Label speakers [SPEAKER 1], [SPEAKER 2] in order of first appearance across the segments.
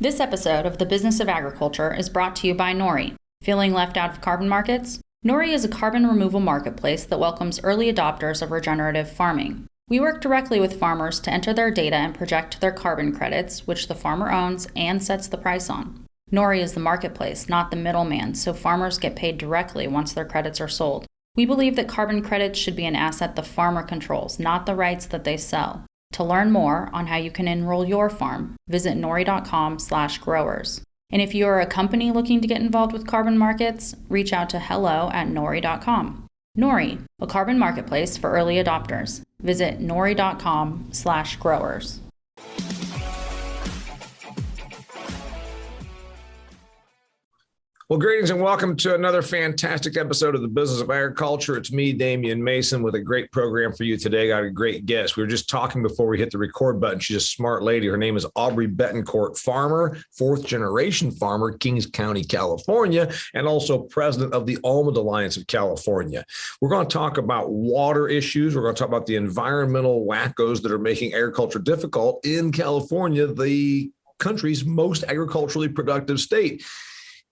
[SPEAKER 1] This episode of The Business of Agriculture is brought to you by Nori. Feeling left out of carbon markets? Nori is a carbon removal marketplace that welcomes early adopters of regenerative farming. We work directly with farmers to enter their data and project their carbon credits, which the farmer owns and sets the price on. Nori is the marketplace, not the middleman, so farmers get paid directly once their credits are sold. We believe that carbon credits should be an asset the farmer controls, not the rights that they sell. To learn more on how you can enroll your farm, visit nori.com/growers. And if you are a company looking to get involved with carbon markets, reach out to hello@nori.com. Nori, a carbon marketplace for early adopters. Visit nori.com/growers.
[SPEAKER 2] Well, greetings and welcome to another fantastic episode of the Business of Agriculture. It's me, Damian Mason, with a great program for you today. Got a great guest. We were just talking before we hit the record button. She's a smart lady. Her name is Aubrey Bettencourt, farmer, fourth generation farmer, Kings County, California, and also president of the Almond Alliance of California. We're going to talk about water issues. We're going to talk about the environmental wackos that are making agriculture difficult in California, the country's most agriculturally productive state.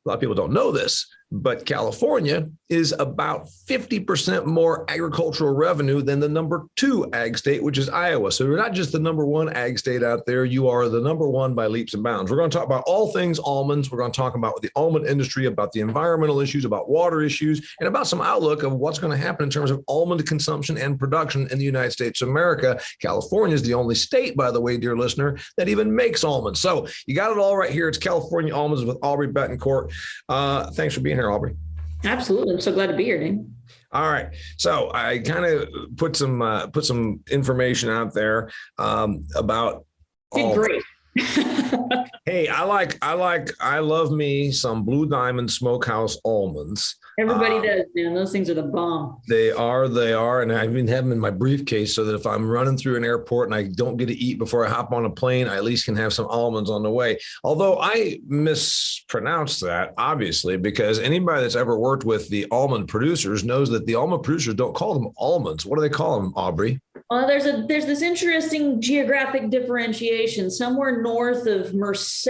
[SPEAKER 2] A lot of people don't know this, but California is about 50% more agricultural revenue than the number 2 ag state, which is Iowa. So you're not just the number 1 ag state out there, you are the number 1 by leaps and bounds. We're going to talk about all things almonds. We're going to talk about the almond industry, about the environmental issues, about water issues, and about some outlook of what's going to happen in terms of almond consumption and production in the United States of America. California is the only state, by the way, dear listener, that even makes almonds. So you got it all right here. It's California Almonds with Aubrey Bettencourt. Thanks for being here, Aubrey.
[SPEAKER 3] Absolutely. I'm so glad to be here, Dane.
[SPEAKER 2] All right. So I kind of put some information out there about.
[SPEAKER 3] Great.
[SPEAKER 2] Hey, I love me some Blue Diamond Smokehouse almonds.
[SPEAKER 3] Everybody does, man. Those things are the bomb.
[SPEAKER 2] They are. And I've been having them in my briefcase so that if I'm running through an airport and I don't get to eat before I hop on a plane, I at least can have some almonds on the way. Although I mispronounced that, obviously, because anybody that's ever worked with the almond producers knows that the almond producers don't call them almonds. What do they call them, Aubrey?
[SPEAKER 3] There's this interesting geographic differentiation. Somewhere north of Merced,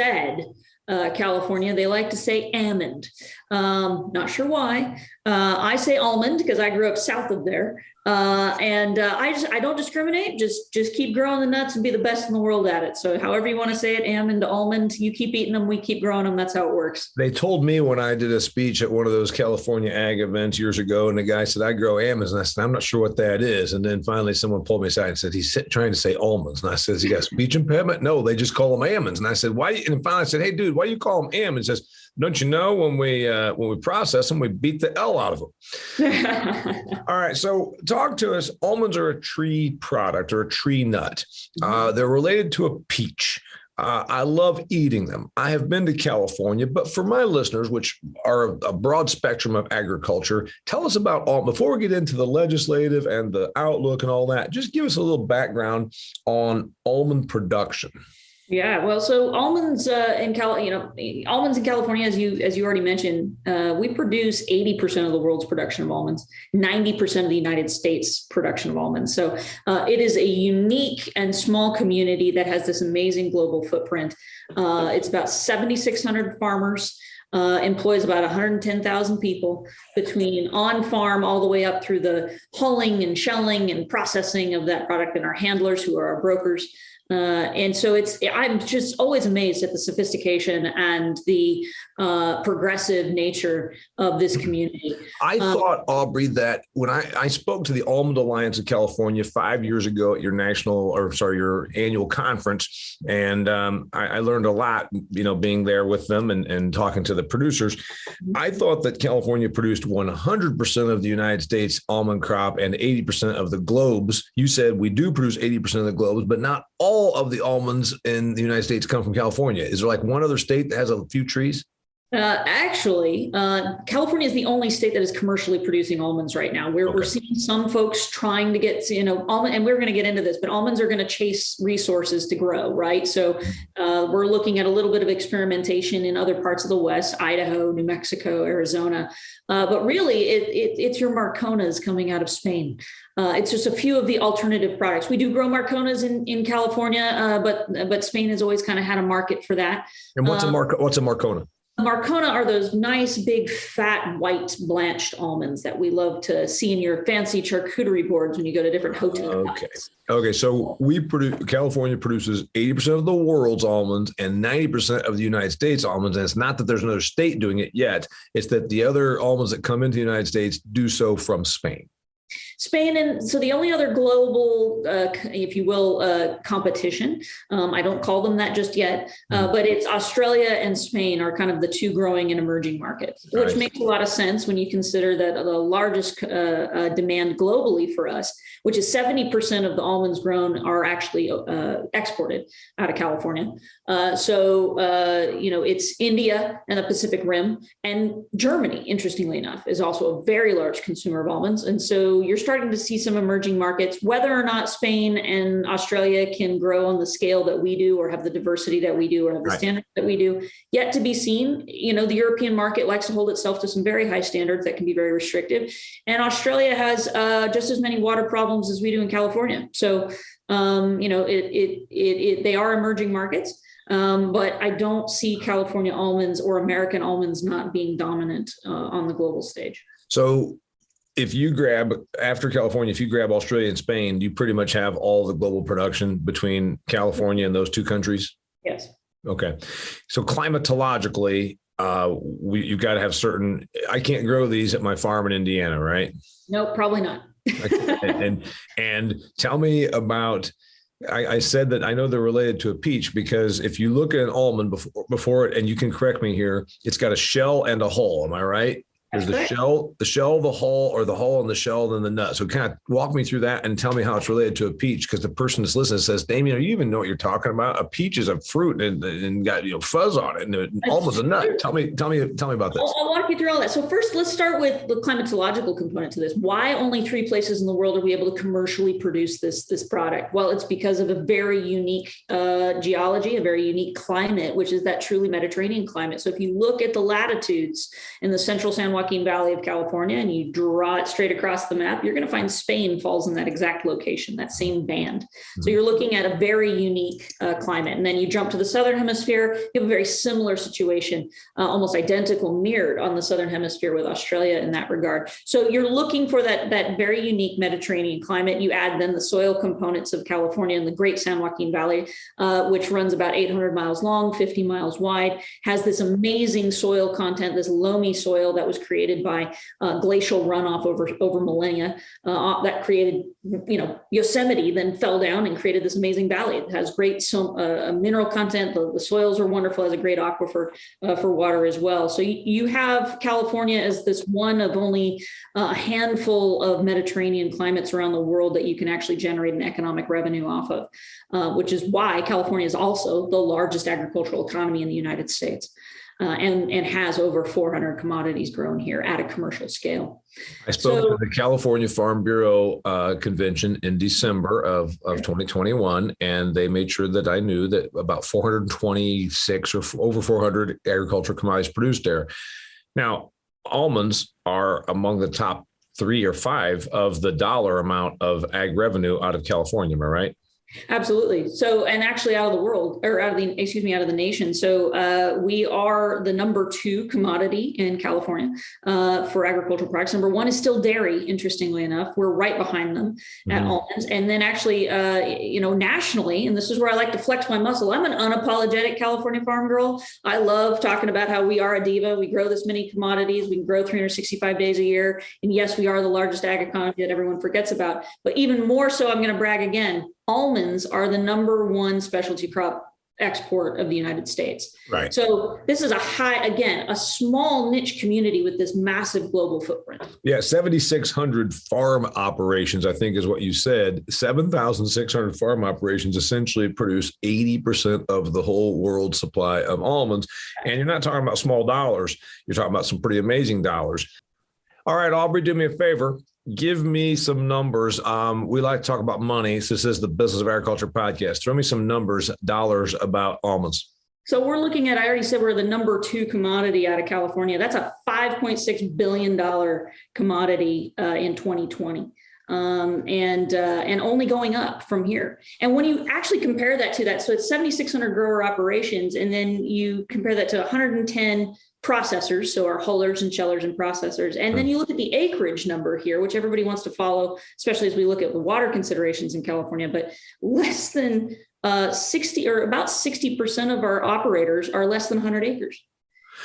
[SPEAKER 3] California, they like to say almond. Not sure why. I say almond because I grew up south of there. I don't discriminate. Just keep growing the nuts and be the best in the world at it. So however you want to say it, almond, you keep eating them, we keep growing them. That's how it works.
[SPEAKER 2] They told me when I did a speech at one of those California ag events years ago, and the guy said, I grow almonds. And I said, I'm not sure what that is. And then finally someone pulled me aside and said, he's trying to say almonds. And I said, he got speech impairment? No, they just call them almonds. And I said, why? And finally I said, hey, dude, why do you call them almonds? He says, don't you know when we process them, we beat the L out of them. All right. So talk to us. Almonds are a tree product or a tree nut. They're related to a peach. I love eating them. I have been to California, but for my listeners, which are a broad spectrum of agriculture, tell us about all, before we get into the legislative and the outlook and all that, just give us a little background on almond production.
[SPEAKER 3] Yeah, well, so almonds in California, as you already mentioned, we produce 80% of the world's production of almonds, 90% of the United States production of almonds. So it is a unique and small community that has this amazing global footprint. It's about 7,600 farmers. Employs about 110,000 people between on-farm all the way up through the hulling and shelling and processing of that product, and our handlers who are our brokers. And so I'm just always amazed at the sophistication and the progressive nature of this community.
[SPEAKER 2] I thought, Aubrey, that when I spoke to the Almond Alliance of California 5 years ago at your your annual conference, and I learned a lot, being there with them and talking to the producers. I thought that California produced 100% of the United States almond crop and 80% of the globes. You said we do produce 80% of the globes, but not all of the almonds in the United States come from California. Is there like one other state that has a few trees?
[SPEAKER 3] California is the only state that is commercially producing almonds right now. We're seeing some folks trying to get, almond, and we're going to get into this, but almonds are going to chase resources to grow, right? So we're looking at a little bit of experimentation in other parts of the West, Idaho, New Mexico, Arizona. But really, it's your Marconas coming out of Spain. It's just a few of the alternative products. We do grow Marconas in California, but Spain has always kind of had a market for that.
[SPEAKER 2] And what's a Marcona?
[SPEAKER 3] Marcona are those nice, big, fat, white, blanched almonds that we love to see in your fancy charcuterie boards when you go to different hotels.
[SPEAKER 2] Okay. So California produces 80% of the world's almonds and 90% of the United States almonds. And it's not that there's another state doing it yet. It's that the other almonds that come into the United States do so from Spain.
[SPEAKER 3] Spain, and so the only other global, if you will, competition, I don't call them that just yet, but it's Australia and Spain are kind of the two growing and emerging markets, which makes a lot of sense when you consider that the largest demand globally for us, which is 70% of the almonds grown are actually exported out of California. It's India and the Pacific Rim, and Germany, interestingly enough, is also a very large consumer of almonds. And so you're starting to see some emerging markets. Whether or not Spain and Australia can grow on the scale that we do, or have the diversity that we do, or have the standards that we do, yet to be seen. The European market likes to hold itself to some very high standards that can be very restrictive. And Australia has just as many water problems as we do in California. So, they are emerging markets. But I don't see California almonds or American almonds not being dominant on the global stage.
[SPEAKER 2] So after California, if you grab Australia and Spain, you pretty much have all the global production between California and those two countries?
[SPEAKER 3] Yes. Okay.
[SPEAKER 2] So climatologically, you've got to have I can't grow these at my farm in Indiana, right?
[SPEAKER 3] No, probably not.
[SPEAKER 2] and tell me about, I said that I know they're related to a peach, because if you look at an almond before it, and you can correct me here, it's got a shell and a hull. Am I right? There's the shell, the hull, or the hull and the shell, and the nut. So kind of walk me through that and tell me how it's related to a peach, because the person that's listening says, Damian, you even know what you're talking about? A peach is a fruit and got fuzz on it, and almost a nut. Tell me about this.
[SPEAKER 3] I'll walk you through all that. So first, let's start with the climatological component to this. Why only 3 places in the world are we able to commercially produce this product? Well, it's because of a very unique geology, a very unique climate, which is that truly Mediterranean climate. So if you look at the latitudes in the central San Joaquin Valley of California and you draw it straight across the map, you're going to find Spain falls in that exact location, that same band. So you're looking at a very unique climate. And then you jump to the southern hemisphere, you have a very similar situation, almost identical, mirrored on the southern hemisphere with Australia in that regard. So you're looking for that very unique Mediterranean climate. You add then the soil components of California and the Great San Joaquin Valley, which runs about 800 miles long, 50 miles wide, has this amazing soil content, this loamy soil that was created by glacial runoff over millennia that created, Yosemite then fell down and created this amazing valley. It has great mineral content. The soils are wonderful, has a great aquifer for water as well. So you have California as this one of only a handful of Mediterranean climates around the world that you can actually generate an economic revenue off of, which is why California is also the largest agricultural economy in the United States. And has over 400 commodities grown here at a commercial scale.
[SPEAKER 2] I spoke to the California Farm Bureau convention in December of 2021, and they made sure that I knew that about 426 or over 400 agricultural commodities produced there. Now, almonds are among the top 3 or 5 of the dollar amount of ag revenue out of California. Am I right?
[SPEAKER 3] Absolutely. So, and actually out of the world, or out of the nation. So we are the number 2 commodity in California for agricultural products. Number 1 is still dairy, interestingly enough. We're right behind them at almonds. And then actually, nationally, and this is where I like to flex my muscle, I'm an unapologetic California farm girl. I love talking about how we are a diva. We grow this many commodities. We can grow 365 days a year. And yes, we are the largest ag economy that everyone forgets about. But even more so, I'm going to brag again. Almonds are the number 1 specialty crop export of the United States.
[SPEAKER 2] Right.
[SPEAKER 3] So this is a small niche community with this massive global footprint.
[SPEAKER 2] Yeah, 7,600 farm operations, I think is what you said. 7,600 farm operations essentially produce 80% of the whole world supply of almonds. And you're not talking about small dollars. You're talking about some pretty amazing dollars. All right, Aubrey, do me a favor. Give me some numbers. We like to talk about money. So this is the Business of Agriculture podcast. Throw me some numbers, dollars about almonds.
[SPEAKER 3] So we're looking at, I already said we're the number 2 commodity out of California. That's a $5.6 billion commodity in 2020. And only going up from here. And when you actually compare that to that, so it's 7,600 grower operations, and then you compare that to 110 processors, so our hullers and shellers and processors. And then you look at the acreage number here, which everybody wants to follow, especially as we look at the water considerations in California, but less than 60 or about 60% of our operators are less than 100 acres.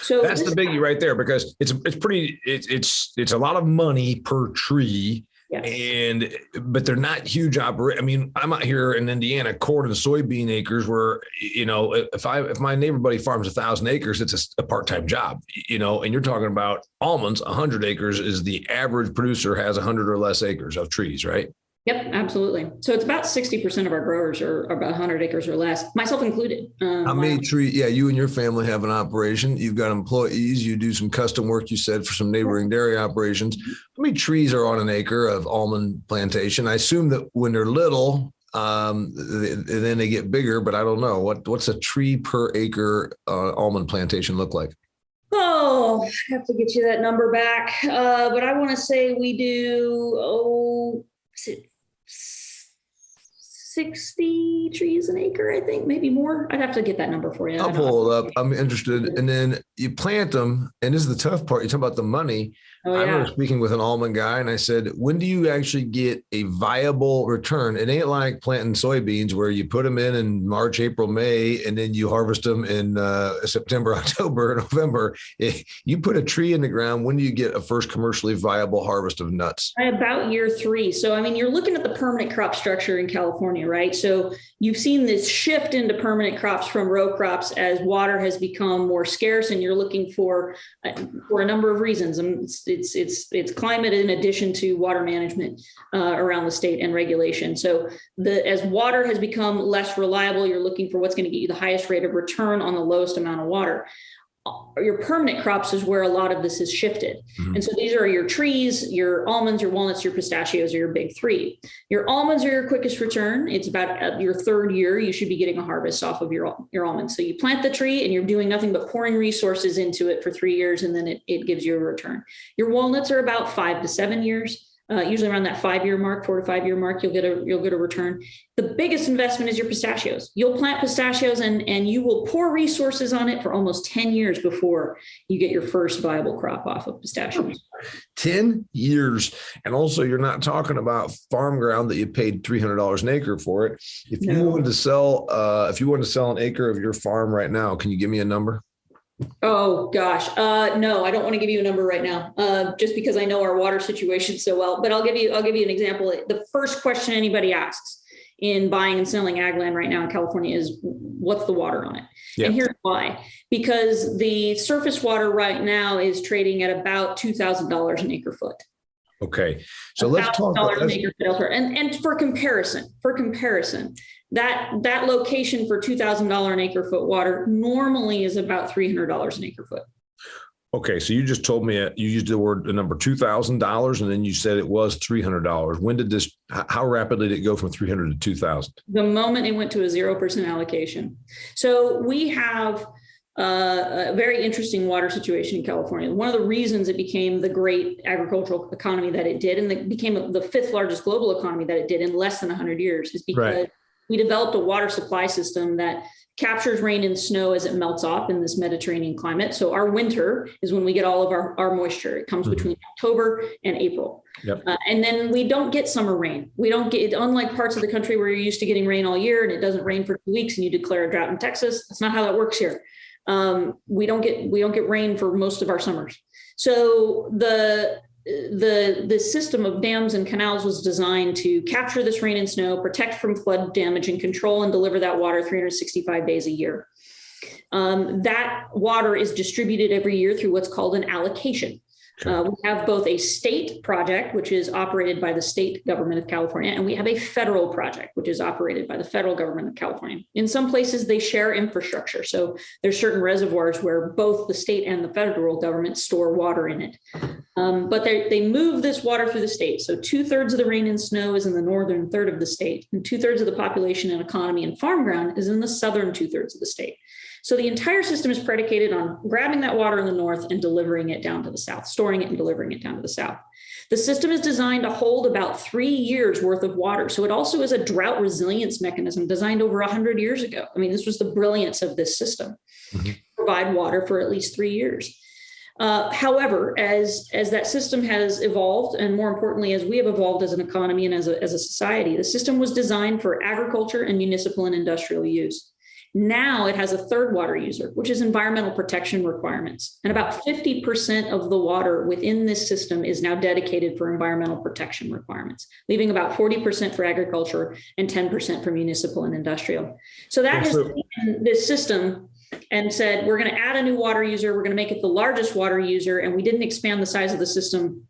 [SPEAKER 3] So
[SPEAKER 2] that's the biggie right there, because it's a lot of money per tree. Yes. But they're not huge I mean, I'm out here in Indiana, corn and soybean acres where, if my neighbor buddy farms 1,000 acres, it's a part-time job, and you're talking about almonds, 100 acres is the average producer has 100 or less acres of trees, right?
[SPEAKER 3] Yep, absolutely. So it's about 60% of our growers are about 100 acres or less, myself included.
[SPEAKER 2] How many trees? Yeah, you and your family have an operation. You've got employees. You do some custom work, you said, for some neighboring dairy operations. How many trees are on an acre of almond plantation? I assume that when they're little, then they get bigger, but I don't know. What's a tree per acre almond plantation look like?
[SPEAKER 3] Oh, I have to get you that number back. But I want to say we do, 60 trees an acre, I think, maybe more. I'd have to get that number for you.
[SPEAKER 2] I'll pull it up. I'm interested. And then you plant them. And this is the tough part. You talk about the money.
[SPEAKER 3] Oh,
[SPEAKER 2] I
[SPEAKER 3] yeah.
[SPEAKER 2] remember speaking with an almond guy, and I said, when do you actually get a viable return? It ain't like planting soybeans where you put them in March, April, May, and then you harvest them in September, October, November. If you put a tree in the ground, when do you get a first commercially viable harvest of nuts?
[SPEAKER 3] About year 3. So, I mean, you're looking at the permanent crop structure in California, right? So you've seen this shift into permanent crops from row crops as water has become more scarce, and you're looking for a number of reasons. It's climate in addition to water management around the state and regulation. So as water has become less reliable, you're looking for what's going to get you the highest rate of return on the lowest amount of water. Your permanent crops is where a lot of this has shifted. Mm-hmm. And so these are your trees, your almonds, your walnuts, your pistachios are your big 3. Your almonds are your quickest return. It's about your 3rd year, you should be getting a harvest off of your almonds. So you plant the tree and you're doing nothing but pouring resources into it for 3 years, and then it gives you a return. Your walnuts are about 5 to 7 years. Usually around that 5-year mark, 4 to 5 year mark, you'll get a return. The biggest investment is your pistachios. You'll plant pistachios and you will pour resources on it for almost 10 years before you get your first viable crop off of pistachios.
[SPEAKER 2] 10 years. And also, you're not talking about farm ground that you paid $300 an acre for it. If you wanted to sell an acre of your farm right now, can you give me a number?
[SPEAKER 3] Oh gosh, no, I don't want to give you a number right now, just because I know our water situation so well. But I'll give you an example. The first question anybody asks in buying and selling ag land right now in California is, what's the water on it? Yeah. And here's why: because the surface water right now is trading at about $2,000 an acre foot.
[SPEAKER 2] Okay, so let's talk about
[SPEAKER 3] elsewhere. And for comparison, that location for $2,000 an acre foot water normally is about $300 an acre foot.
[SPEAKER 2] Okay, so you just told me you used the number $2,000, and then you said it was $300. When did this? How rapidly did it go from 300 to 2,000?
[SPEAKER 3] The moment it went to a 0% allocation. So we have a very interesting water situation in California. One of the reasons it became the great agricultural economy that it did, and it became the 5th largest global economy that it did in less than 100 years, is because we developed a water supply system that captures rain and snow as it melts off in this Mediterranean climate. So our winter is when we get all of our moisture. It comes between October and April. Yep. And then we don't get summer rain. We don't get, unlike parts of the country where you're used to getting rain all year and it doesn't rain for 2 weeks and you declare a drought in Texas. That's not how that works here. We don't get rain for most of our summers. So the system of dams and canals was designed to capture this rain and snow, protect from flood damage, and control and deliver that water 365 days a year. That water is distributed every year through what's called an allocation. We have both a state project, which is operated by the state government of California, and we have a federal project, which is operated by the federal government of California. In some places, they share infrastructure. So there's certain reservoirs where both the state and the federal government store water in it. But they move this water through the state. So 2/3 of the rain and snow is in the northern third of the state, and 2/3 of the population and economy and farm ground is in the southern 2/3 of the state. So the entire system is predicated on grabbing that water in the north and delivering it down to the south, storing it and delivering it down to the south. The system is designed to hold about 3 years worth of water. So it also is a drought resilience mechanism designed over 100 years ago. I mean, this was the brilliance of this system, provide water for at least 3 years. However, as that system has evolved, and more importantly, as we have evolved as an economy and as a society, the system was designed for agriculture and municipal and industrial use. Now it has a third water user, which is environmental protection requirements. And about 50% of the water within this system is now dedicated for environmental protection requirements, leaving about 40% for agriculture and 10% for municipal and industrial. So that has taken this system and said, we're going to add a new water user. We're going to make it the largest water user. And we didn't expand the size of the system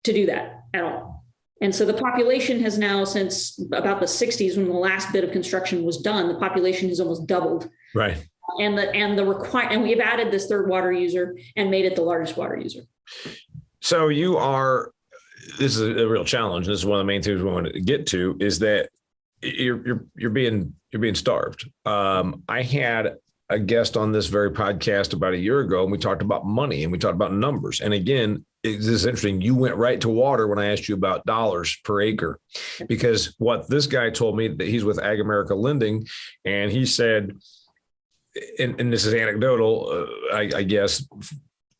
[SPEAKER 3] to do that at all. And so the population has now, since about the 60s, when the last bit of construction was done, the population has almost doubled.
[SPEAKER 2] Right.
[SPEAKER 3] And we've added this third water user and made it the largest water user.
[SPEAKER 2] So this is a real challenge. This is one of the main things we want to get to, is that you're being starved. I had a guest on this very podcast about a year ago, and we talked about money and we talked about numbers. And again, this is interesting. You went right to water when I asked you about dollars per acre, because what this guy told me, that he's with Ag America Lending, and he said, and this is anecdotal, I guess,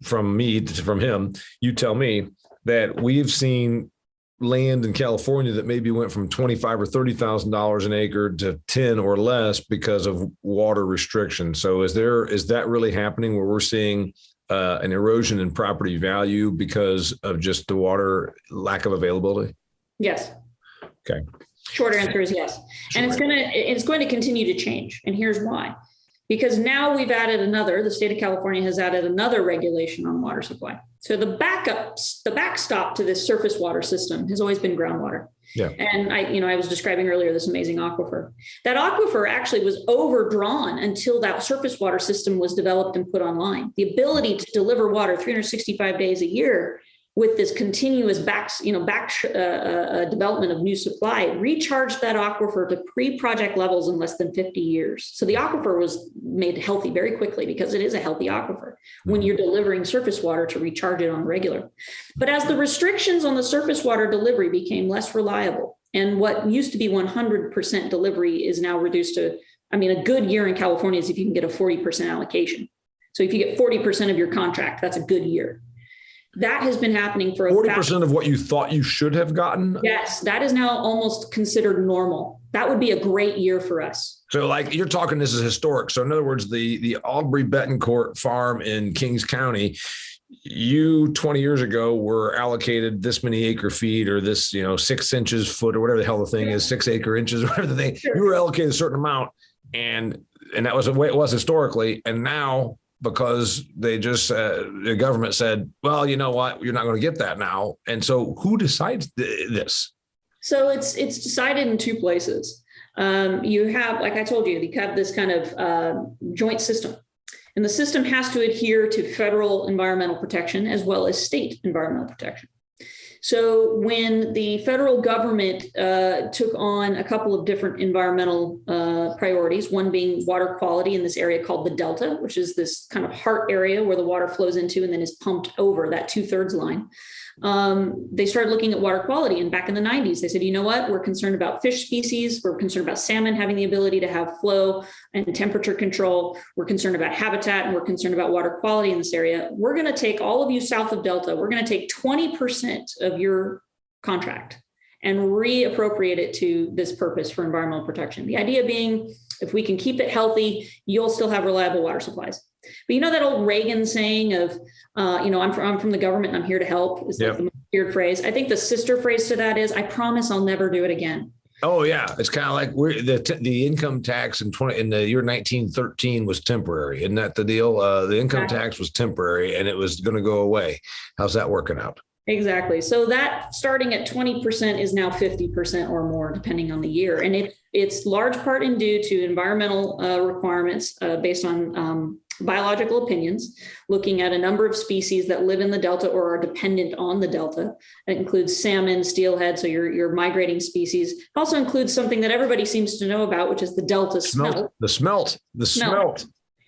[SPEAKER 2] from him, you tell me that we've seen land in California that maybe went from $25,000 or $30,000 an acre to 10 or less because of water restrictions. So is that really happening, where we're seeing an erosion in property value because of just the water lack of availability?
[SPEAKER 3] Yes.
[SPEAKER 2] Okay.
[SPEAKER 3] Short answer is yes. And it's going to continue to change. And here's why. Because now we've added the state of California has added another regulation on water supply. So the backstop to this surface water system has always been groundwater. Yeah. And I was describing earlier this amazing aquifer. That aquifer actually was overdrawn until that surface water system was developed and put online. The ability to deliver water 365 days a year with this continuous development of new supply recharged that aquifer to pre-project levels in less than 50 years. So the aquifer was made healthy very quickly, because it is a healthy aquifer when you're delivering surface water to recharge it on regular. But as the restrictions on the surface water delivery became less reliable, and what used to be 100% delivery is now reduced to, a good year in California is if you can get a 40% allocation. So if you get 40% of your contract, that's a good year. That has been happening for
[SPEAKER 2] 40% of what you thought you should have gotten.
[SPEAKER 3] Yes, that is now almost considered normal. That would be a great year for us.
[SPEAKER 2] So you're talking, this is historic. So in other words, the Aubrey Bettencourt farm in Kings County, you 20 years ago were allocated this many acre feet, or this, 6 inches foot, or whatever the hell the thing is, 6 acre inches, whatever the thing, you were allocated a certain amount. And that was the way it was historically. And now, because they just, the government said, well, you know what, you're not going to get that now. And so who decides this?
[SPEAKER 3] So it's decided in two places. You have, like I told you, you have this kind of joint system. And the system has to adhere to federal environmental protection as well as state environmental protection. So when the federal government took on a couple of different environmental priorities, one being water quality in this area called the Delta, which is this kind of heart area where the water flows into and then is pumped over that 2/3 line. They started looking at water quality. And back in the 90s, they said, you know what, we're concerned about fish species. We're concerned about salmon having the ability to have flow and temperature control. We're concerned about habitat, and we're concerned about water quality in this area. We're going to take all of you south of Delta. We're going to take 20% of your contract and reappropriate it to this purpose for environmental protection. The idea being, if we can keep it healthy, you'll still have reliable water supplies. But you know that old Reagan saying of, I'm from the government and I'm here to help is like the most weird phrase. I think the sister phrase to that is, I promise I'll never do it again.
[SPEAKER 2] Oh yeah, it's kind of like the income tax in the year 1913 was temporary. Isn't that the deal? The income tax was temporary and it was going to go away. How's that working out?
[SPEAKER 3] Exactly. So that starting at 20% is now 50% or more, depending on the year. And it's large part in due to environmental requirements based on biological opinions, looking at a number of species that live in the Delta or are dependent on the Delta. It includes salmon, steelhead, so your migrating species. It also includes something that everybody seems to know about, which is the Delta smelt.
[SPEAKER 2] The smelt.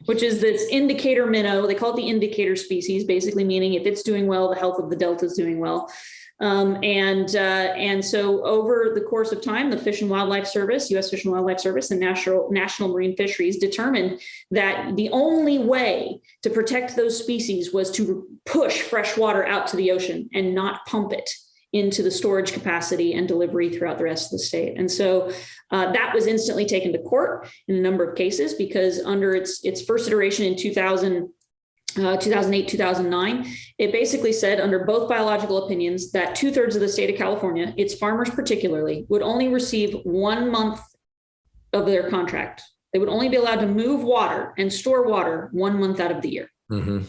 [SPEAKER 3] Which is this indicator minnow. They call it the indicator species, basically meaning if it's doing well, the health of the Delta is doing well. And so over the course of time, the Fish and Wildlife Service, U.S. Fish and Wildlife Service, and National Marine Fisheries determined that the only way to protect those species was to push fresh water out to the ocean and not pump it into the storage capacity and delivery throughout the rest of the state. And so that was instantly taken to court in a number of cases because under its first iteration in 2008, 2009, it basically said under both biological opinions that 2/3 of the state of California, its farmers particularly, would only receive 1 month of their contract. They would only be allowed to move water and store water 1 month out of the year. Mm-hmm.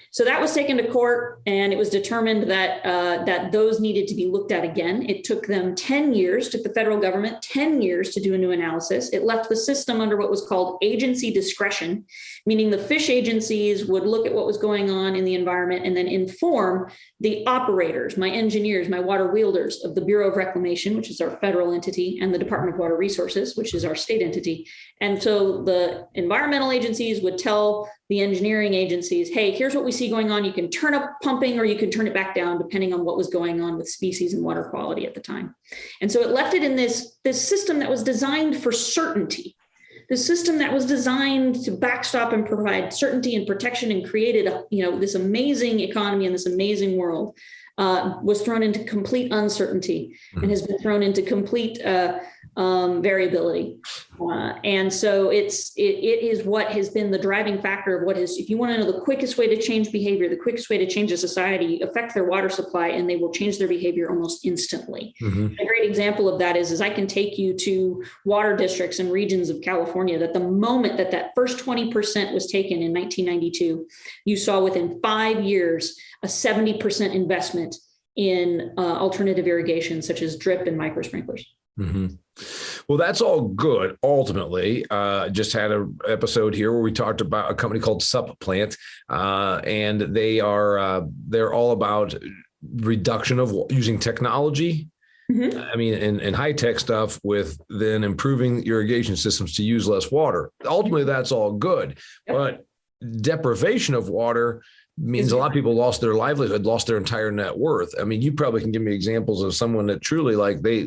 [SPEAKER 3] So that was taken to court, and it was determined that those needed to be looked at again. It took them 10 years, took the federal government 10 years to do a new analysis. It left the system under what was called agency discretion, meaning the fish agencies would look at what was going on in the environment and then inform the operators, my engineers, my water wielders of the Bureau of Reclamation, which is our federal entity, and the Department of Water Resources, which is our state entity. And so the environmental agencies would tell the engineering agencies, hey, here's what we see going on. You can turn up pumping or you can turn it back down depending on what was going on with species and water quality at the time. And so it left it in this system that was designed for certainty, the system that was designed to backstop and provide certainty and protection and created this amazing economy and this amazing world was thrown into complete uncertainty and has been thrown into complete variability. And so it is what has been the driving factor of what is, if you want to know the quickest way to change behavior, the quickest way to change a society, affect their water supply, and they will change their behavior almost instantly. Mm-hmm. A great example of that is I can take you to water districts and regions of California that the moment that first 20% was taken in 1992, you saw within 5 years a 70% investment in alternative irrigation, such as drip and micro sprinklers.
[SPEAKER 2] Mm-hmm. Well, that's all good. Ultimately, just had an episode here where we talked about a company called Supplant, and they're all about reduction of using technology. Mm-hmm. I mean, and high tech stuff with then improving irrigation systems to use less water. Ultimately, that's all good, but deprivation of water means a lot of people lost their livelihood, lost their entire net worth. I mean, you probably can give me examples of someone that truly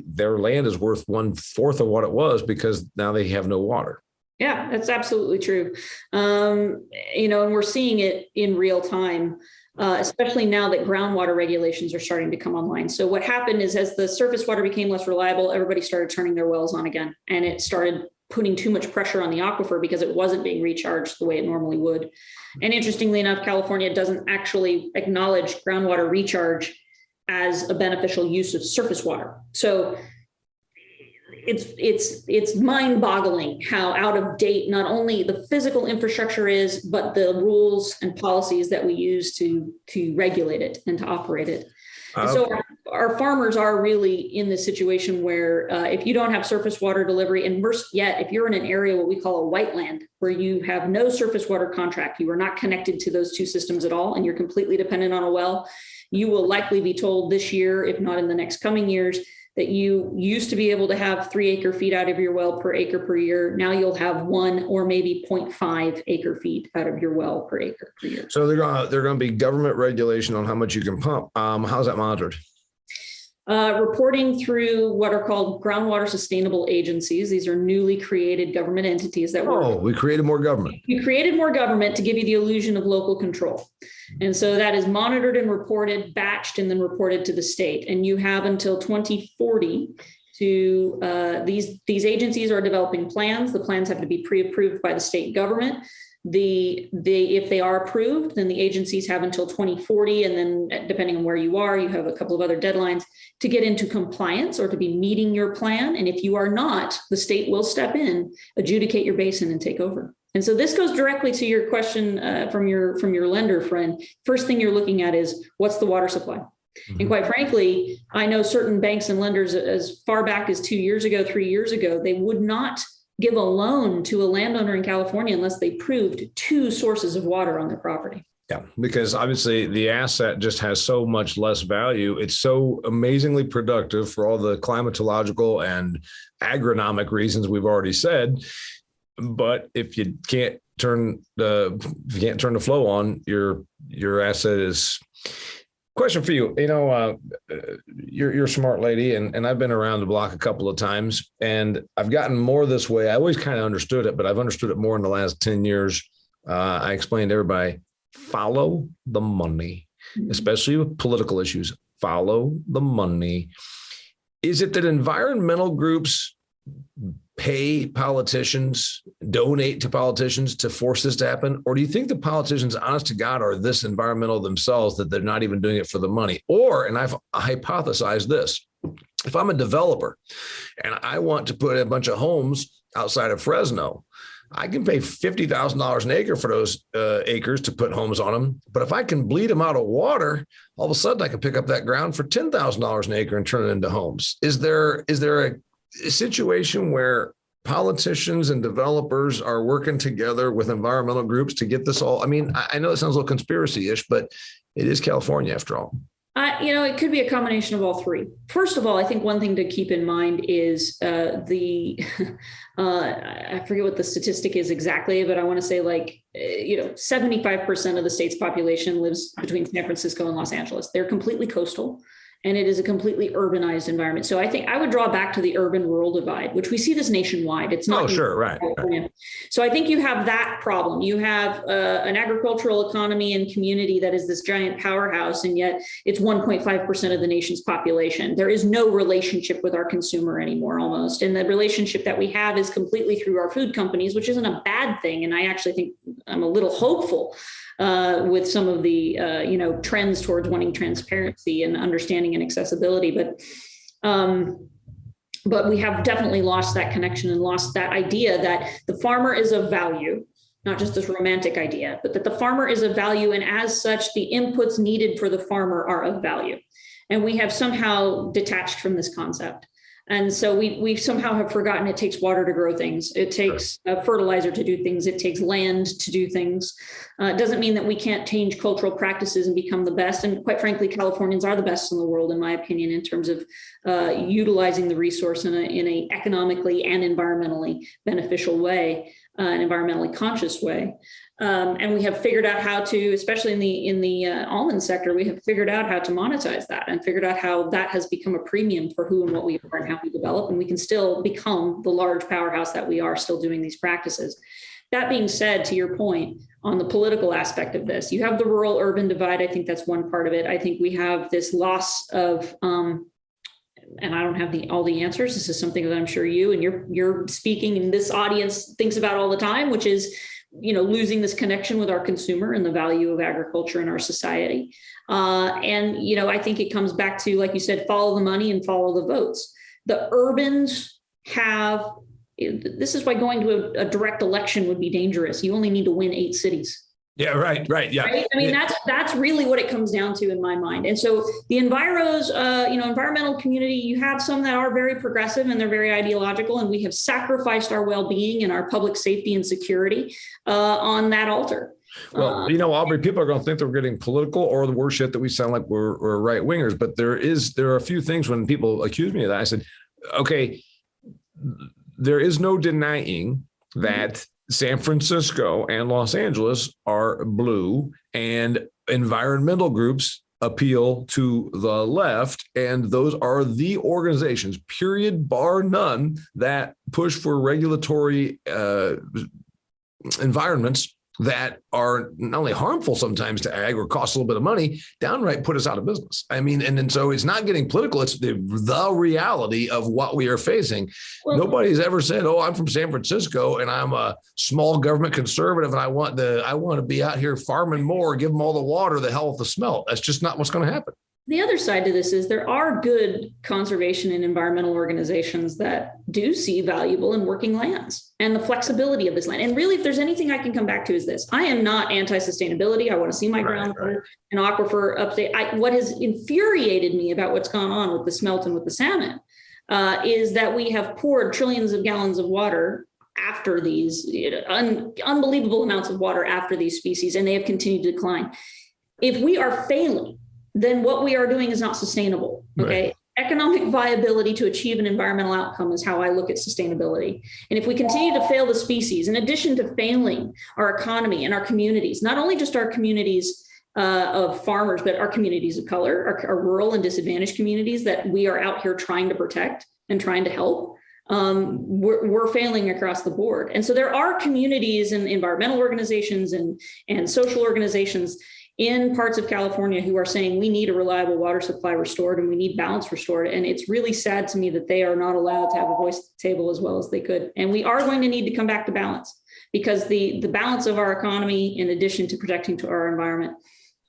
[SPEAKER 2] their land is worth 1/4 of what it was because now they have no water.
[SPEAKER 3] Yeah, that's absolutely true. And we're seeing it in real time, especially now that groundwater regulations are starting to come online. So what happened is as the surface water became less reliable, everybody started turning their wells on again, and it started putting too much pressure on the aquifer because it wasn't being recharged the way it normally would. And interestingly enough, California doesn't actually acknowledge groundwater recharge as a beneficial use of surface water. So it's mind-boggling how out of date not only the physical infrastructure is, but the rules and policies that we use to regulate it and to operate it. And so our farmers are really in this situation where if you don't have surface water delivery, and worse yet, if you're in an area what we call a white land, where you have no surface water contract, you are not connected to those two systems at all, and you're completely dependent on a well, you will likely be told this year, if not in the next coming years, that you used to be able to have 3 acre feet out of your well per acre per year. Now you'll have 1 or maybe 0.5 acre feet out of your well per acre per year.
[SPEAKER 2] So they're going to be government regulation on how much you can pump. How's that monitored?
[SPEAKER 3] Reporting through what are called groundwater sustainable agencies. These are newly created government entities that
[SPEAKER 2] we created more government.
[SPEAKER 3] We created more government to give you the illusion of local control. And so that is monitored and reported, batched, and then reported to the state. And you have until 2040 to these agencies are developing plans. The plans have to be pre-approved by the state government. if they are approved, then the agencies have until 2040. And then depending on where you are, you have a couple of other deadlines to get into compliance or to be meeting your plan. And if you are not, the state will step in, adjudicate your basin, and take over. And so this goes directly to your question from your lender friend. First thing you're looking at is, what's the water supply? Mm-hmm. And quite frankly, I know certain banks and lenders as far back as 2 years ago, 3 years ago, they would not give a loan to a landowner in California unless they proved 2 sources of water on their property.
[SPEAKER 2] Yeah, because obviously the asset just has so much less value. It's so amazingly productive for all the climatological and agronomic reasons we've already said. But if you can't turn the flow on, your asset is. Question for you. You're a smart lady, and I've been around the block a couple of times, and I've gotten more this way. I always kind of understood it, but I've understood it more in the last 10 years. I explained to everybody, follow the money, especially with political issues. Follow the money. Is it that environmental groups pay politicians, donate to politicians to force this to happen? Or do you think the politicians, honest to God, are this environmental themselves, that they're not even doing it for the money? Or, and I've hypothesized this, if I'm a developer and I want to put a bunch of homes outside of Fresno, I can pay $50,000 an acre for those acres to put homes on them. But if I can bleed them out of water, all of a sudden I can pick up that ground for $10,000 an acre and turn it into homes. Is there a situation where politicians and developers are working together with environmental groups to get this all? I mean, I know it sounds a little conspiracy-ish, but it is California after all.
[SPEAKER 3] It could be a combination of all three. First of all, I think one thing to keep in mind is I forget what the statistic is exactly, but I want to say 75% of the state's population lives between San Francisco and Los Angeles. They're completely coastal. And it is a completely urbanized environment. So I think I would draw back to the urban-rural divide, which we see this nationwide. It's not. Oh,
[SPEAKER 2] sure, right.
[SPEAKER 3] So I think you have that problem. You have an agricultural economy and community that is this giant powerhouse, and yet it's 1.5% of the nation's population. There is no relationship with our consumer anymore, almost. And the relationship that we have is completely through our food companies, which isn't a bad thing. And I actually think I'm a little hopeful with some of the trends towards wanting transparency and understanding and accessibility, but we have definitely lost that connection and lost that idea that the farmer is of value, not just this romantic idea, but that the farmer is of value, and as such, the inputs needed for the farmer are of value. And we have somehow detached from this concept. And so we somehow have forgotten it takes water to grow things. It takes fertilizer to do things. It takes land to do things. It doesn't mean that we can't change cultural practices and become the best. And quite frankly, Californians are the best in the world, in my opinion, in terms of utilizing the resource in a economically and environmentally beneficial way, an environmentally conscious way. And we have figured out how to, especially in the almond sector, we have figured out how to monetize that and figured out how that has become a premium for who and what we are and how we develop. And we can still become the large powerhouse that we are, still doing these practices. That being said, to your point on the political aspect of this, you have the rural urban divide. I think that's one part of it. I think we have this loss of, and I don't have all the answers. This is something that I'm sure you and you're speaking and this audience thinks about all the time, which is, losing this connection with our consumer and the value of agriculture in our society. I think it comes back to, like you said, follow the money and follow the votes. The urbans this is why going to a direct election would be dangerous. You only need to win 8 cities.
[SPEAKER 2] Yeah, right. Yeah.
[SPEAKER 3] Right? I mean, that's really what it comes down to in my mind. And so the environmental community, you have some that are very progressive and they're very ideological, and we have sacrificed our well-being and our public safety and security on that altar.
[SPEAKER 2] Well, Aubrey, people are going to think that we're getting political, or the worse yet that we sound like we're right wingers. But there are a few things when people accuse me of that. I said, okay, there is no denying that San Francisco and Los Angeles are blue, and environmental groups appeal to the left. And those are the organizations, period, bar none, that push for regulatory environments that are not only harmful sometimes to ag or cost a little bit of money, downright put us out of business. I mean, and so it's not getting political. It's the reality of what we are facing. Well, nobody's ever said, "Oh, I'm from San Francisco and I'm a small government conservative and I want to be out here farming more, give them all the water, the hell with the smelt." That's just not what's going to happen.
[SPEAKER 3] The other side to this is there are good conservation and environmental organizations that do see valuable in working lands and the flexibility of this land. And really, if there's anything I can come back to is this: I am not anti-sustainability. I want to see my groundwater and aquifer update. What has infuriated me about what's gone on with the smelt and with the salmon is that we have poured trillions of gallons of water after these unbelievable amounts of water after these species, and they have continued to decline. If we are failing, then what we are doing is not sustainable. Okay. Right. Economic viability to achieve an environmental outcome is how I look at sustainability. And if we continue to fail the species, in addition to failing our economy and our communities, not only just our communities of farmers, but our communities of color, our rural and disadvantaged communities that we are out here trying to protect and trying to help, we're failing across the board. And so there are communities and environmental organizations and social organizations in parts of California who are saying we need a reliable water supply restored and we need balance restored. And it's really sad to me that they are not allowed to have a voice at the table as well as they could. And we are going to need to come back to balance, because the balance of our economy, in addition to protecting to our environment,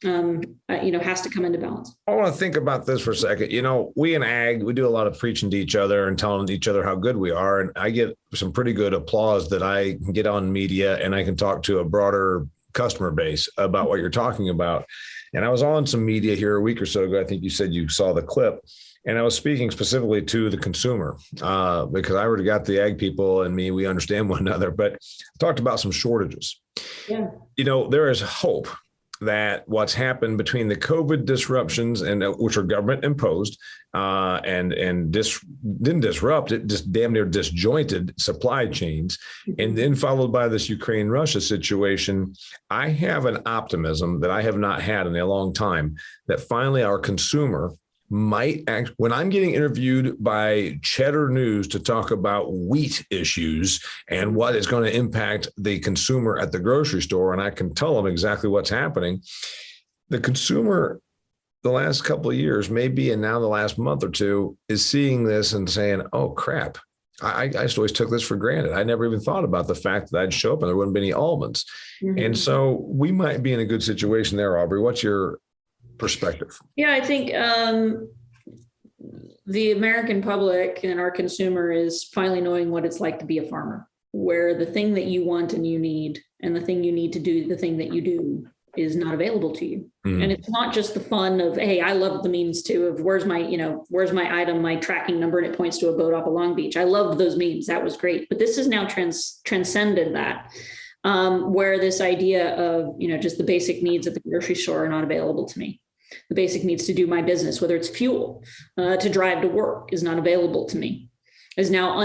[SPEAKER 3] has to come into balance.
[SPEAKER 2] I want to think about this for a second. We in ag, we do a lot of preaching to each other and telling each other how good we are. And I get some pretty good applause that I can get on media and I can talk to a broader customer base about what you're talking about. And I was on some media here a week or so ago. I think you said you saw the clip, and I was speaking specifically to the consumer because I already got the ag people and me, we understand one another, but I talked about some shortages. Yeah. There is hope that what's happened between the COVID disruptions and which are government imposed didn't disrupt it, just damn near disjointed supply chains. And then followed by this Ukraine-Russia situation, I have an optimism that I have not had in a long time that finally our consumer might act. When I'm getting interviewed by Cheddar News to talk about wheat issues and what is going to impact the consumer at the grocery store, and I can tell them exactly what's happening, the consumer the last couple of years, maybe, and now the last month or two, is seeing this and saying, "Oh crap, I just always took this for granted. I never even thought about the fact that I'd show up and there wouldn't be any almonds." Mm-hmm. And so we might be in a good situation there. Aubrey, what's your perspective?
[SPEAKER 3] Yeah, I think the American public and our consumer is finally knowing what it's like to be a farmer, where the thing that you want and you need, and the thing you need to do, the thing that you do, is not available to you. Mm-hmm. And it's not just the fun of, hey, I love the memes too, of where's my item, my tracking number, and it points to a boat off of Long Beach. I loved those memes. That was great. But this has now transcended that. Where this idea of, just the basic needs at the grocery store are not available to me. The basic needs to do my business, whether it's fuel, to drive to work, is not available to me, is now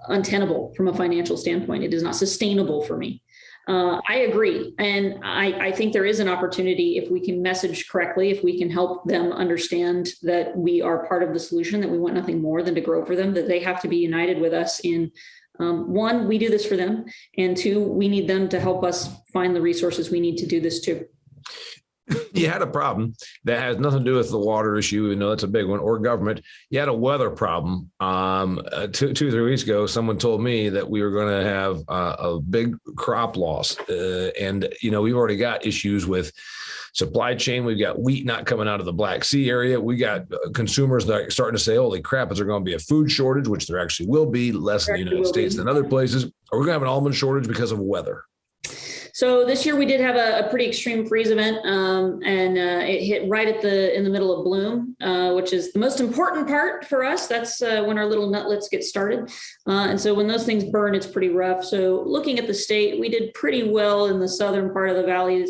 [SPEAKER 3] untenable from a financial standpoint. It is not sustainable for me. I agree. And I think there is an opportunity, if we can message correctly, if we can help them understand that we are part of the solution, that we want nothing more than to grow for them, that they have to be united with us in one, we do this for them, and two, we need them to help us find the resources we need to do this too.
[SPEAKER 2] You had a problem that has nothing to do with the water issue, that's a big one, or government. You had a weather problem. 2-3 weeks ago, someone told me that we were going to have a big crop loss. And we've already got issues with supply chain. We've got wheat not coming out of the Black Sea area. We got consumers that are starting to say, holy crap, is there going to be a food shortage, which there actually will be, less in the United States than other places. Or we're going to have an almond shortage because of weather.
[SPEAKER 3] So this year we did have a pretty extreme freeze event, and it hit right in the middle of bloom, which is the most important part for us. That's when our little nutlets get started. And so when those things burn, it's pretty rough. So looking at the state, we did pretty well in the southern part of the valley,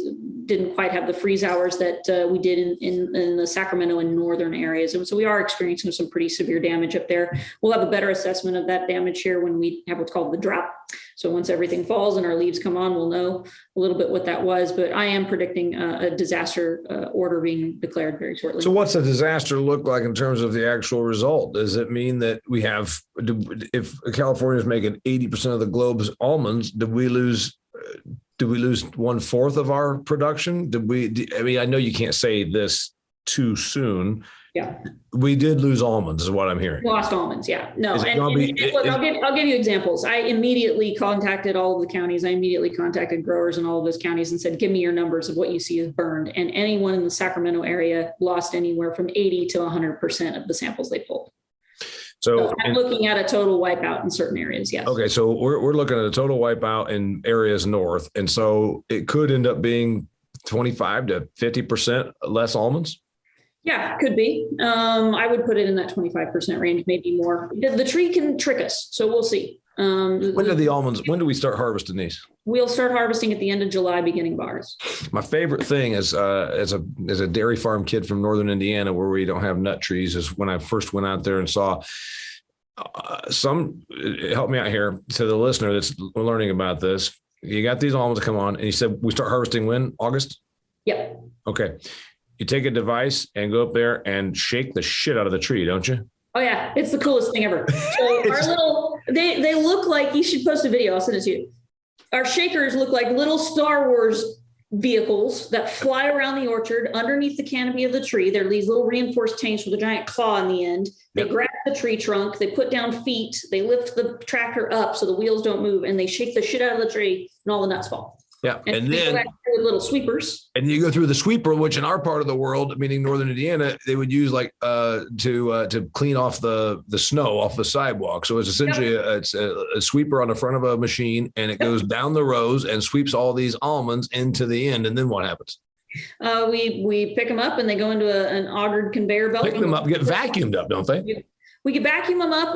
[SPEAKER 3] didn't quite have the freeze hours that we did in the Sacramento and northern areas. And so we are experiencing some pretty severe damage up there. We'll have a better assessment of that damage here when we have what's called the drought. So once everything falls and our leaves come on, we'll know a little bit what that was. But I am predicting a disaster order being declared very shortly.
[SPEAKER 2] So what's a disaster look like in terms of the actual result? Does it mean that we have, if California is making 80% of the globe's almonds, did we lose 1/4 of our production? I mean, I know you can't say this too soon.
[SPEAKER 3] Yeah,
[SPEAKER 2] we did lose almonds, is what I'm hearing.
[SPEAKER 3] Lost almonds, yeah. No, look,
[SPEAKER 2] I'll
[SPEAKER 3] I'll give you examples. I immediately contacted all of the counties. I immediately contacted growers in all of those counties and said, give me your numbers of what you see is burned. And anyone in the Sacramento area lost anywhere from 80 to 100% of the samples they pulled. So I'm looking at a total wipeout in certain areas, yes.
[SPEAKER 2] Okay, so we're looking at a total wipeout in areas north. And so it could end up being 25 to 50% less almonds?
[SPEAKER 3] Yeah, could be. I would put it in that 25% range, maybe more. The tree can trick us, so we'll see.
[SPEAKER 2] When do we start harvesting these?
[SPEAKER 3] We'll start harvesting at the end of July, beginning of August.
[SPEAKER 2] My favorite thing is, as a dairy farm kid from northern Indiana, where we don't have nut trees, is when I first went out there and saw help me out here to the listener that's learning about this. You got these almonds come on, and you said we start harvesting when? August?
[SPEAKER 3] Yep.
[SPEAKER 2] Okay. You take a device and go up there and shake the shit out of the tree, don't you?
[SPEAKER 3] Oh yeah, it's the coolest thing ever. So they look like, you should post a video. I'll send it to you. Our shakers look like little Star Wars vehicles that fly around the orchard underneath the canopy of the tree. They're these little reinforced tanks with a giant claw in the end. They grab the tree trunk, they put down feet, they lift the tractor up so the wheels don't move, and they shake the shit out of the tree and all the nuts fall.
[SPEAKER 2] Yeah.
[SPEAKER 3] And then with little sweepers.
[SPEAKER 2] And you go through the sweeper, which in our part of the world, meaning northern Indiana, they would use to clean off the snow off the sidewalk. So it's essentially it's a sweeper on the front of a machine, and it goes down the rows and sweeps all these almonds into the end. And then what happens?
[SPEAKER 3] We pick them up and they go into an augered conveyor belt.
[SPEAKER 2] Pick them up, get vacuumed up, don't they?
[SPEAKER 3] We can vacuum them up.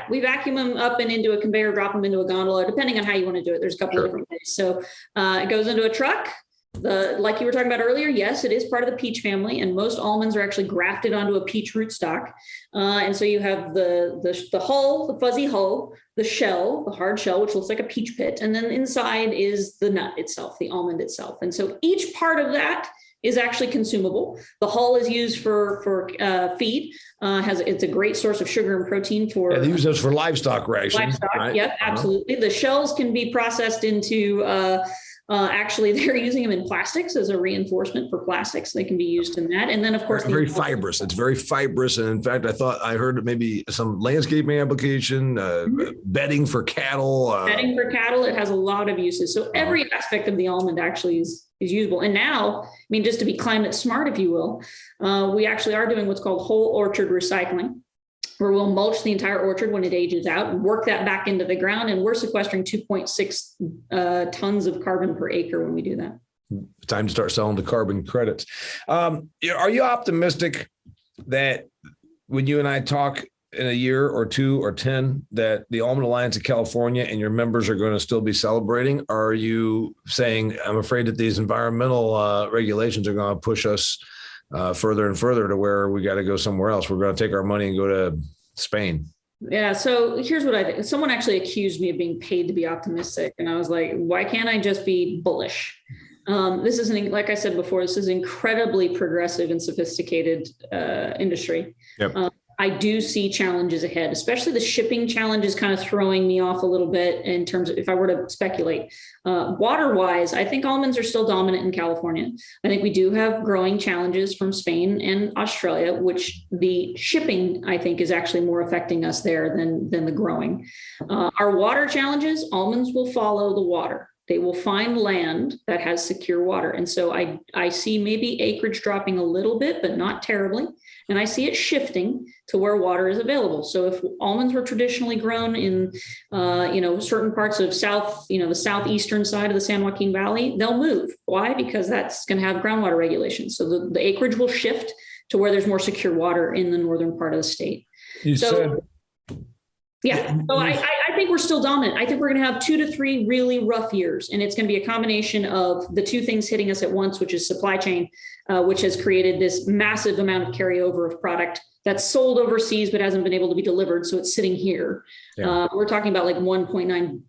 [SPEAKER 3] We vacuum them up and into a conveyor, drop them into a gondola, depending on how you want to do it. There's a couple of different ways. So it goes into a truck. Like you were talking about earlier, yes, it is part of the peach family, and most almonds are actually grafted onto a peach rootstock. And so you have the hull, the fuzzy hull, the shell, the hard shell, which looks like a peach pit, and then inside is the nut itself, the almond itself. And so each part of that is actually consumable. The hull is used for feed. It's a great source of sugar and protein for.
[SPEAKER 2] Yeah, they use those for livestock rations.
[SPEAKER 3] Livestock,
[SPEAKER 2] right?
[SPEAKER 3] Yep, absolutely. The shells can be processed into. Actually, they're using them in plastics as a reinforcement for plastics. They can be used in that, and then of course,
[SPEAKER 2] very fibrous. It's very fibrous, and in fact, I heard maybe some landscaping application, bedding for cattle.
[SPEAKER 3] Bedding for cattle. It has a lot of uses. So every aspect of the almond actually is usable. And now, I mean, just to be climate smart, if you will, we actually are doing what's called whole orchard recycling, where we'll mulch the entire orchard when it ages out and work that back into the ground. And we're sequestering 2.6 tons of carbon per acre when we do that.
[SPEAKER 2] Time to start selling the carbon credits. Are you optimistic that when you and I talk in a year or 2 or 10, that the Almond Alliance of California and your members are going to still be celebrating? Or are you saying, I'm afraid that these environmental regulations are going to push us further and further to where we got to go somewhere else? We're going to take our money and go to Spain.
[SPEAKER 3] Yeah. So here's what I think. Someone actually accused me of being paid to be optimistic. And I was like, why can't I just be bullish? This is like I said before, this is incredibly progressive and sophisticated industry.
[SPEAKER 2] Yep.
[SPEAKER 3] I do see challenges ahead, especially the shipping challenge is kind of throwing me off a little bit in terms of if I were to speculate. Water-wise, I think almonds are still dominant in California. I think we do have growing challenges from Spain and Australia, which the shipping, I think, is actually more affecting us there than the growing. Our water challenges, almonds will follow the water. They will find land that has secure water. And so I see maybe acreage dropping a little bit, but not terribly. And I see it shifting to where water is available. So if almonds were traditionally grown in, certain parts of the southeastern side of the San Joaquin Valley, they'll move. Why? Because that's going to have groundwater regulations. So the acreage will shift to where there's more secure water in the northern part of the state. Yeah. So I think we're still dominant. I think we're going to have 2 to 3 really rough years. And it's going to be a combination of the two things hitting us at once, which is supply chain, which has created this massive amount of carryover of product that's sold overseas but hasn't been able to be delivered. So it's sitting here. Yeah. We're talking about like 1.9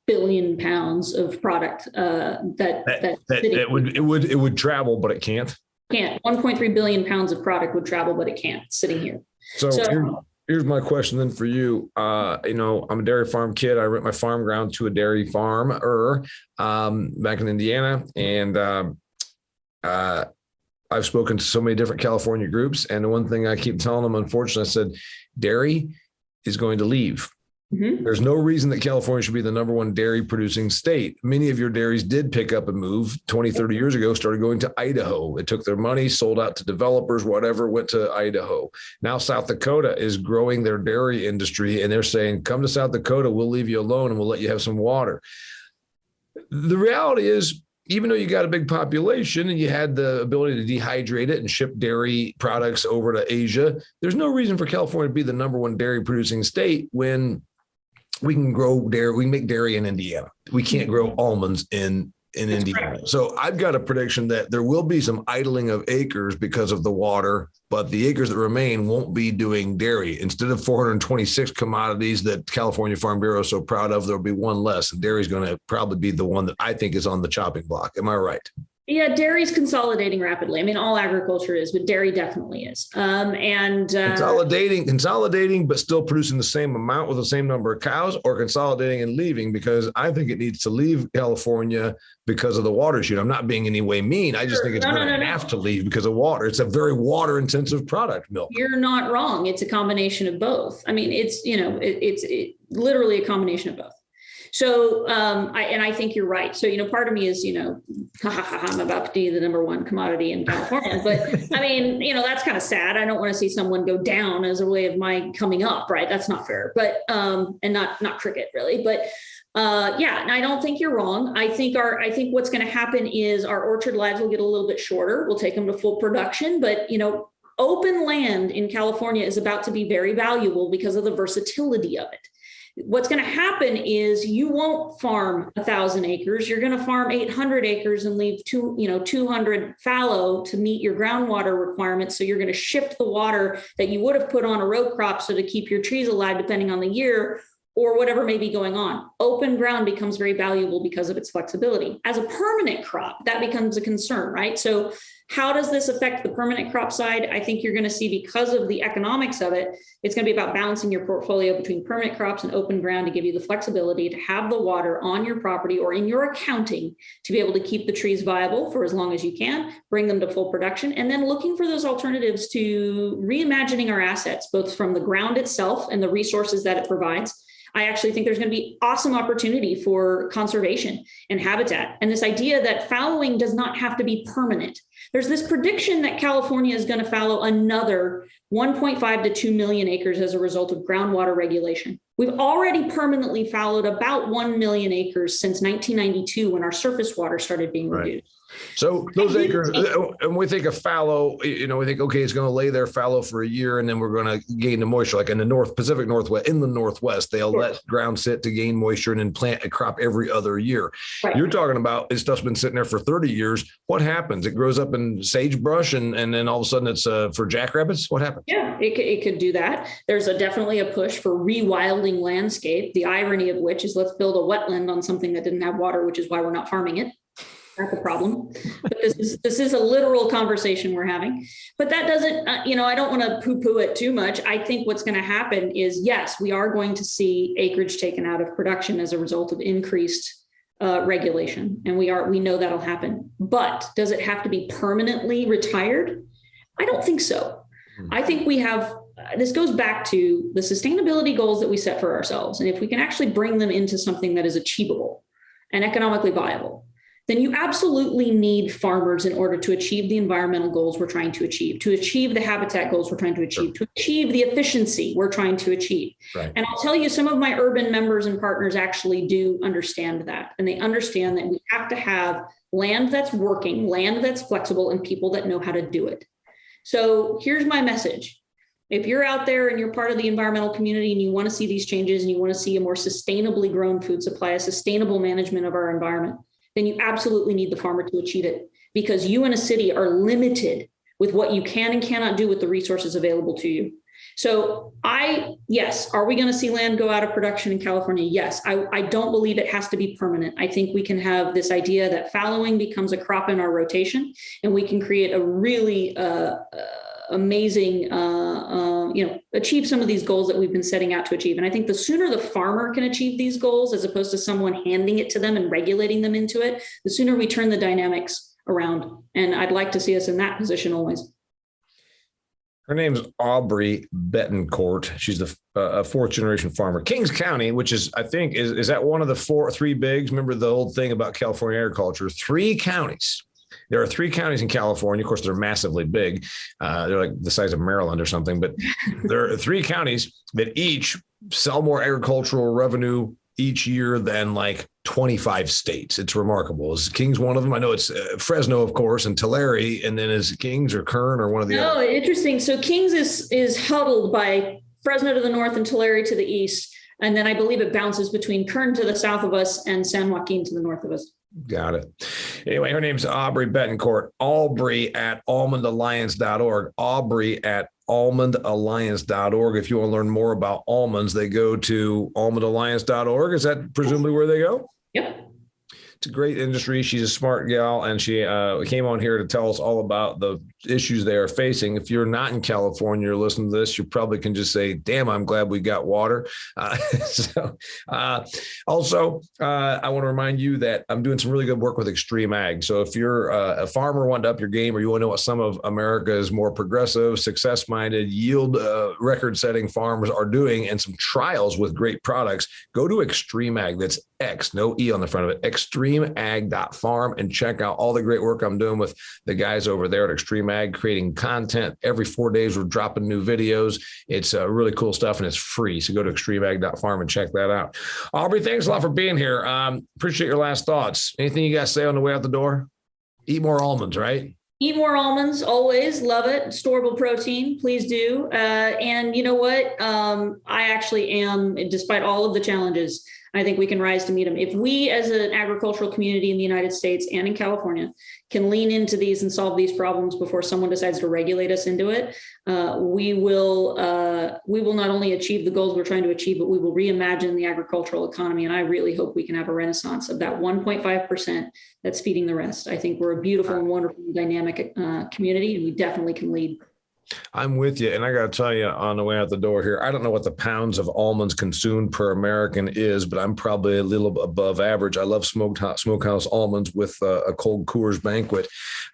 [SPEAKER 3] billion pounds of product
[SPEAKER 2] it would travel, but it can't.
[SPEAKER 3] 1.3 billion pounds of product would travel, but it can't. It's sitting here.
[SPEAKER 2] So here's my question then for you. I'm a dairy farm kid. I rent my farm ground to a dairy farmer back in Indiana. And I've spoken to so many different California groups. And the one thing I keep telling them, unfortunately, I said, dairy is going to leave. Mm-hmm. There's no reason that California should be the number one dairy producing state. Many of your dairies did pick up and move 20, 30 years ago, started going to Idaho. It took their money, sold out to developers, whatever, went to Idaho. Now South Dakota is growing their dairy industry and they're saying, come to South Dakota, we'll leave you alone and we'll let you have some water. The reality is, even though you got a big population and you had the ability to dehydrate it and ship dairy products over to Asia, there's no reason for California to be the number one dairy producing state when we can grow dairy. We can make dairy in Indiana. We can't grow almonds in Indiana. Right. So I've got a prediction that there will be some idling of acres because of the water, but the acres that remain won't be doing dairy. Instead of 426 commodities that California Farm Bureau is so proud of, there'll be one less. And dairy is going to probably be the one that I think is on the chopping block. Am I right?
[SPEAKER 3] Yeah, dairy's consolidating rapidly. I mean, all agriculture is, but dairy definitely is.
[SPEAKER 2] Consolidating, but still producing the same amount with the same number of cows, or consolidating and leaving, because I think it needs to leave California because of the water issue. I'm not being any way mean. I just think it's going to have to leave because of water. It's a very water intensive product, milk.
[SPEAKER 3] You're not wrong. It's a combination of both. I mean, it's literally a combination of both. So, I think you're right. So, part of me is, I'm about to be the number one commodity in California, but I mean, that's kind of sad. I don't want to see someone go down as a way of my coming up, right? That's not fair, but, and not cricket really, but, and I don't think you're wrong. I think what's going to happen is our orchard lives will get a little bit shorter. We'll take them to full production, but, open land in California is about to be very valuable because of the versatility of it. What's going to happen is you won't farm 1,000 acres. You're going to farm 800 acres and leave 200 fallow to meet your groundwater requirements. So you're going to shift the water that you would have put on a row crop so to keep your trees alive, depending on the year or whatever may be going on. Open ground becomes very valuable because of its flexibility. As a permanent crop, that becomes a concern, right? So how does this affect the permanent crop side? I think you're going to see, because of the economics of it, it's going to be about balancing your portfolio between permanent crops and open ground to give you the flexibility to have the water on your property or in your accounting to be able to keep the trees viable for as long as you can, bring them to full production, and then looking for those alternatives to reimagining our assets, both from the ground itself and the resources that it provides. I actually think there's going to be awesome opportunity for conservation and habitat. And this idea that fallowing does not have to be permanent. There's this prediction that California is going to fallow another 1.5 to 2 million acres as a result of groundwater regulation. We've already permanently fallowed about 1 million acres since 1992 when our surface water started being reduced.
[SPEAKER 2] So those acres, and we think of fallow, we think, okay, it's going to lay there fallow for a year and then we're going to gain the moisture. Like in the Pacific Northwest, in the Northwest, they'll let ground sit to gain moisture and then plant a crop every other year. Right. You're talking about this stuff's been sitting there for 30 years. What happens? It grows up in sagebrush and then all of a sudden it's for jackrabbits. What happens?
[SPEAKER 3] Yeah, it could do that. There's definitely a push for rewilding landscape. The irony of which is let's build a wetland on something that didn't have water, which is why we're not farming it. That's a problem. But this is a literal conversation we're having. But that doesn't, I don't want to poo-poo it too much. I think what's going to happen is, yes, we are going to see acreage taken out of production as a result of increased regulation. And we know that'll happen. But does it have to be permanently retired? I don't think so. I think we have, this goes back to the sustainability goals that we set for ourselves. And if we can actually bring them into something that is achievable and economically viable, then you absolutely need farmers in order to achieve the environmental goals we're trying to achieve the habitat goals we're trying to achieve, to achieve the efficiency we're trying to achieve. Right. And I'll tell you, some of my urban members and partners actually do understand that. And they understand that we have to have land that's working, land that's flexible, and people that know how to do it. So here's my message. If you're out there and you're part of the environmental community and you want to see these changes and you want to see a more sustainably grown food supply, a sustainable management of our environment, then you absolutely need the farmer to achieve it, because you in a city are limited with what you can and cannot do with the resources available to you. So yes, are we going to see land go out of production in California? Yes. I don't believe it has to be permanent. I think we can have this idea that fallowing becomes a crop in our rotation, and we can create a really amazing, achieve some of these goals that we've been setting out to achieve. And I think the sooner the farmer can achieve these goals, as opposed to someone handing it to them and regulating them into it, the sooner we turn the dynamics around. And I'd like to see us in that position always.
[SPEAKER 2] Her name's Aubrey Bettencourt. She's a fourth generation farmer. Kings County, which is, I think, is that one of the three bigs? Remember the old thing about California agriculture? 3 counties. There are 3 counties in California. Of course, they're massively big. They're like the size of Maryland or something. But there are 3 counties that each sell more agricultural revenue each year than like 25 states. It's remarkable. Is Kings one of them? I know it's Fresno, of course, and Tulare. And then is Kings or Kern or one of the other?
[SPEAKER 3] Oh, interesting. So Kings is huddled by Fresno to the north and Tulare to the east. And then I believe it bounces between Kern to the south of us and San Joaquin to the north of us.
[SPEAKER 2] Got it. Anyway, her name's Aubrey Bettencourt. Aubrey at almondalliance.org. Aubrey at almondalliance.org. If you want to learn more about almonds, they go to almondalliance.org. Is that presumably where they go?
[SPEAKER 3] Yep.
[SPEAKER 2] It's a great industry. She's a smart gal, and she came on here to tell us all about the issues they are facing. If you're not in California, you're listening to this, you probably can just say, damn, I'm glad we got water. Also, I want to remind you that I'm doing some really good work with Extreme Ag. So if you're a farmer, want to up your game, or you want to know what some of America's more progressive, success-minded, yield record-setting farmers are doing, and some trials with great products, go to Extreme Ag. That's X, no E on the front of it, extremeag.farm, and check out all the great work I'm doing with the guys over there at Extreme Ag, creating content. Every 4 days, we're dropping new videos. It's really cool stuff, and it's free. So go to extremeag.farm and check that out. Aubrey, thanks a lot for being here. Appreciate your last thoughts. Anything you guys say on the way out the door? Eat more almonds, right?
[SPEAKER 3] Eat more almonds, always. Love it. Storable protein, please do. And you know what? I actually am, despite all of the challenges, I think we can rise to meet them. If we as an agricultural community in the United States and in California can lean into these and solve these problems before someone decides to regulate us into it, we will not only achieve the goals we're trying to achieve, but we will reimagine the agricultural economy. And I really hope we can have a renaissance of that 1.5% that's feeding the rest. I think we're a beautiful and wonderful dynamic community, and we definitely can lead.
[SPEAKER 2] I'm with you. And I got to tell you, on the way out the door here, I don't know what the pounds of almonds consumed per American is, but I'm probably a little above average. I love smokehouse almonds with a cold Coors Banquet.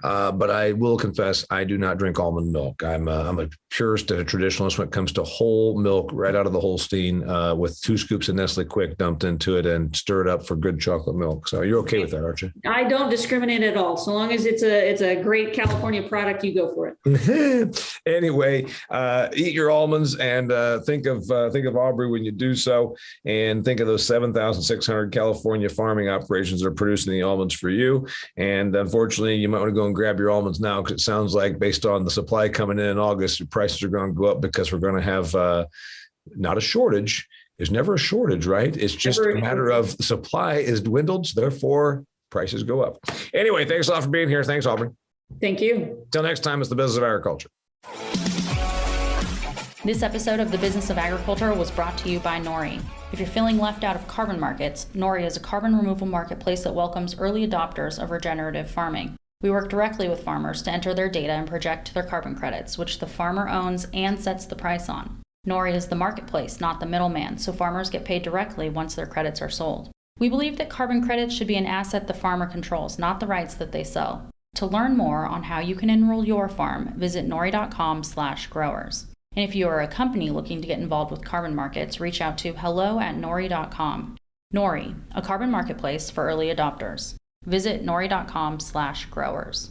[SPEAKER 2] But I will confess, I do not drink almond milk. I'm a purist and a traditionalist when it comes to whole milk right out of the Holstein with 2 scoops of Nestle Quick dumped into it and stirred up for good chocolate milk. So you're okay with that, aren't you?
[SPEAKER 3] I don't discriminate at all. So long as it's a great California product, you go for it.
[SPEAKER 2] Anyway, eat your almonds and think of Aubrey when you do so, and think of those 7,600 California farming operations that are producing the almonds for you. And unfortunately, you might want to go and grab your almonds now, because it sounds like, based on the supply coming in August, your prices are going to go up because we're going to have not a shortage. There's never a shortage, right? It's just a matter of supply is dwindled, so therefore prices go up. Anyway, thanks a lot for being here. Thanks, Aubrey.
[SPEAKER 3] Thank you.
[SPEAKER 2] Till next time, it's the Business of Agriculture.
[SPEAKER 1] This episode of The Business of Agriculture was brought to you by Nori. If you're feeling left out of carbon markets, Nori is a carbon removal marketplace that welcomes early adopters of regenerative farming. We work directly with farmers to enter their data and project their carbon credits, which the farmer owns and sets the price on. Nori is the marketplace, not the middleman, so farmers get paid directly once their credits are sold. We believe that carbon credits should be an asset the farmer controls, not the rights that they sell. To learn more on how you can enroll your farm, visit nori.com/growers. And if you are a company looking to get involved with carbon markets, reach out to hello@nori.com. Nori, a carbon marketplace for early adopters. Visit nori.com/growers.